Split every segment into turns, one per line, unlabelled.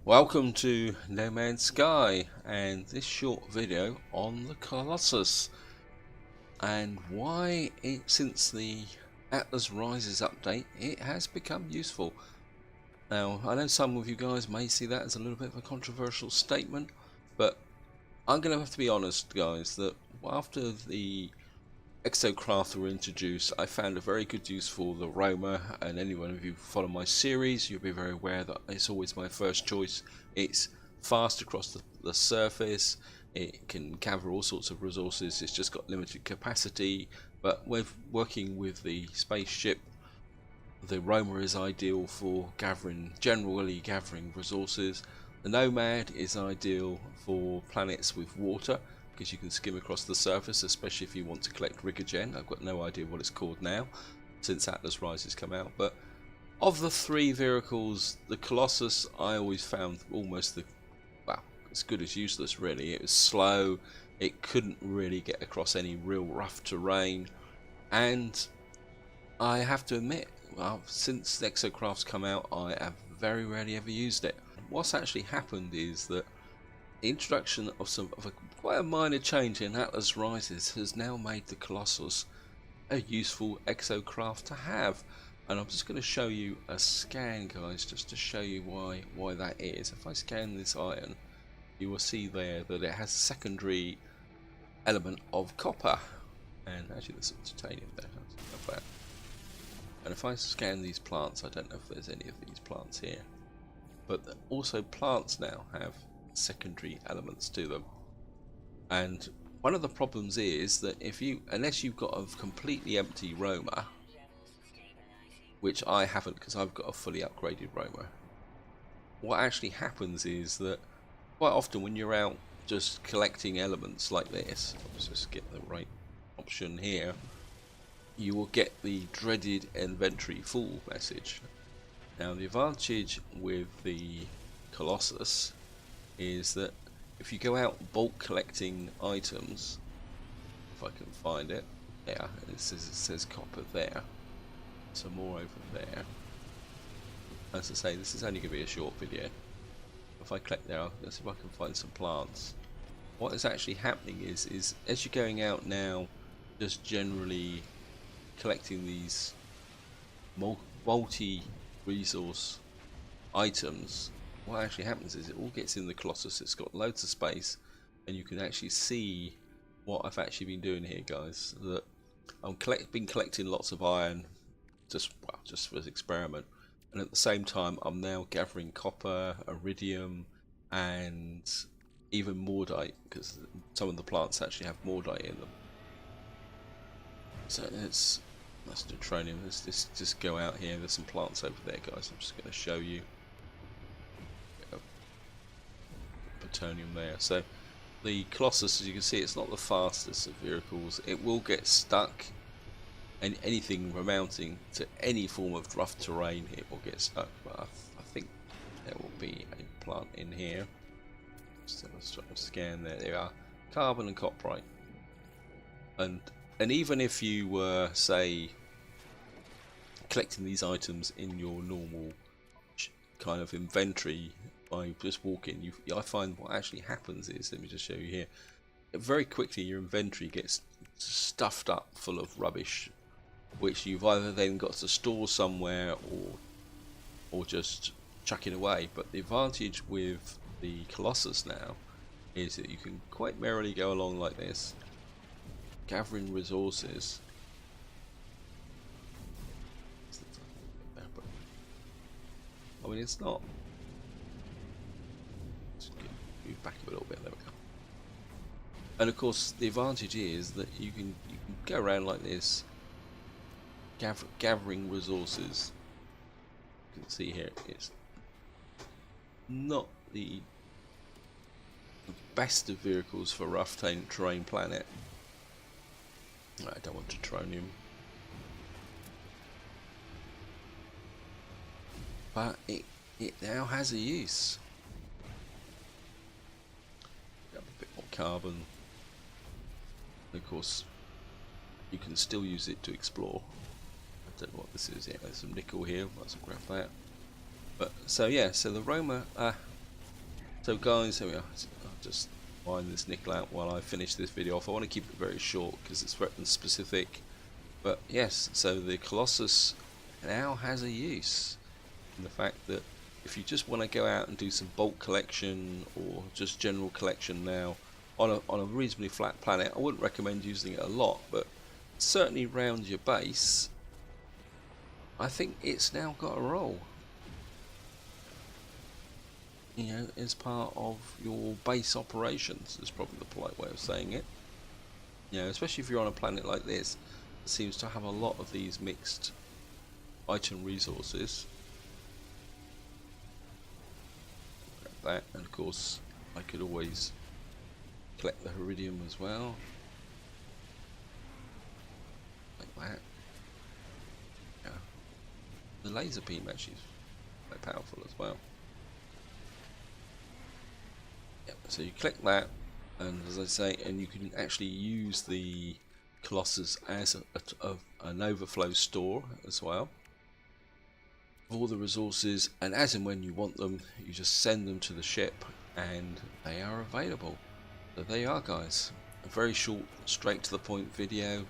Welcome to No Man's Sky and this short video on the Colossus and why since the Atlas Rises update it has become useful. Now I know some of you guys may see that as a little bit of a controversial statement, but I'm going to have to be honest guys that after the exocraft were introduced, I found a very good use for the roamer, and anyone of you who follow my series, you'll be very aware that it's always my first choice. It's fast across the surface, it can gather all sorts of resources, it's just got limited capacity, but with working with the spaceship, the roamer is ideal for generally gathering resources. The nomad is ideal for planets with water, because you can skim across the surface, especially if you want to collect Rigogen. I've got no idea what it's called now since Atlas Rises come out, but of the three vehicles, the Colossus I always found almost as good as useless really. It was slow, it couldn't really get across any real rough terrain, and I have to admit, well, since the exocraft's come out I have very rarely ever used it. What's actually happened is that the introduction of quite a minor change in Atlas Rises has now made the Colossus a useful exocraft to have, and I'm just going to show you a scan guys just to show you why that is. If I scan this iron, you will see there that it has a secondary element of copper, and actually there's some titanium there, and if I scan these plants, I don't know if there's any of these plants here, but also plants now have secondary elements to them. And one of the problems is that unless you've got a completely empty roamer, which I haven't because I've got a fully upgraded roamer, what actually happens is that quite often when you're out just collecting elements like this, let's just get the right option here, you will get the dreaded inventory full message. Now the advantage with the Colossus is that if you go out bulk collecting items, if I can find it, yeah, it says copper there, some more over there. As I say, this is only going to be a short video. If I click there, let's see if I can find some plants. What is actually happening is as you're going out now, just generally collecting these multi-resource items, what actually happens is it all gets in the Colossus. It's got loads of space, and you can actually see what I've actually been doing here guys, that I'm been collecting lots of iron just for this experiment, and at the same time I'm now gathering copper, iridium, and even mordite, because some of the plants actually have mordite in them. So that's neutronium. Let's just go out here. There's some plants over there guys, I'm just going to show you. Plutonium there. So the Colossus, as you can see, it's not the fastest of vehicles. It will get stuck, and anything amounting to any form of rough terrain it will get stuck, but I think there will be a plant in here. So let's try to scan there. There are carbon and coprite, and even if you were say collecting these items in your normal kind of inventory by just walking, I find what actually happens is, let me just show you here, very quickly your inventory gets stuffed up full of rubbish, which you've either then got to store somewhere or just chuck it away. But the advantage with the Colossus now is that you can quite merrily go along like this, gathering resources. I mean, it's not. Move back a little bit. There we go. And of course, the advantage is that you can go around like this, gathering resources. You can see here it's not the best of vehicles for rough terrain planet. I don't want neutronium, but it now has a use. Got a bit more carbon. And of course, you can still use it to explore. I don't know what this is. Yeah, there's some nickel here. Might as well grab that. But so yeah, so the roamer So guys, here we are. I'll just wind this nickel out while I finish this video off. I want to keep it very short because it's weapon specific. But yes, so the Colossus now has a use. In the fact that if you just want to go out and do some bulk collection or just general collection now on a reasonably flat planet, I wouldn't recommend using it a lot, but certainly round your base, I think it's now got a role. You know, as part of your base operations is probably the polite way of saying it. You know, especially if you're on a planet like this, it seems to have a lot of these mixed item resources. That, and of course I could always collect the Iridium as well, like that. Yeah. The laser beam actually is quite powerful as well. Yep. So you collect that, and as I say, and you can actually use the Colossus as an overflow store as well. All the resources, and as and when you want them, you just send them to the ship and they are available. So there you are, guys, a very short, straight to the point video,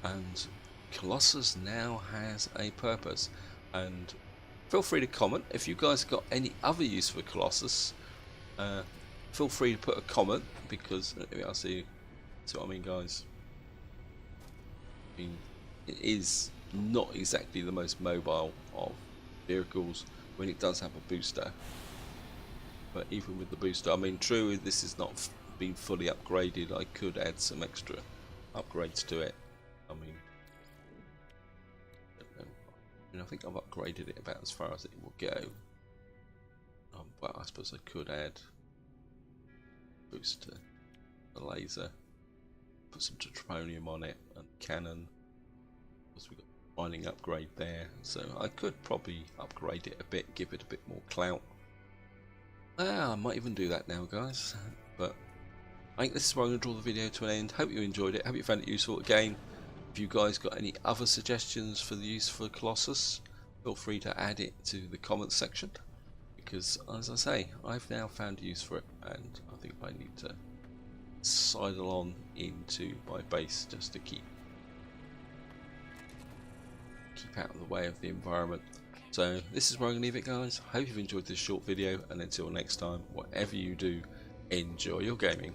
and Colossus now has a purpose. And feel free to comment if you guys got any other use for Colossus. Feel free to put a comment, because I'll see what I mean, guys. I mean, it is not exactly the most mobile of vehicles when it does have a booster, but even with the booster, I mean, true, this is not been fully upgraded. I could add some extra upgrades to it. I mean, I think I've upgraded it about as far as it will go, but I suppose I could add booster, the laser, put some Traponium on it, and cannon. We've got mining upgrade there, so I could probably upgrade it a bit, give it a bit more clout. I might even do that now, guys. But I think this is where I'm going to draw the video to an end. Hope you enjoyed it, hope you found it useful. Again, if you guys got any other suggestions for the use for Colossus, feel free to add it to the comments section, because as I say, I've now found use for it, and I think I need to sidle on into my base just to keep out of the way of the environment. So this is where I'm going to leave it, guys. Hope you've enjoyed this short video, and until next time, whatever you do, enjoy your gaming.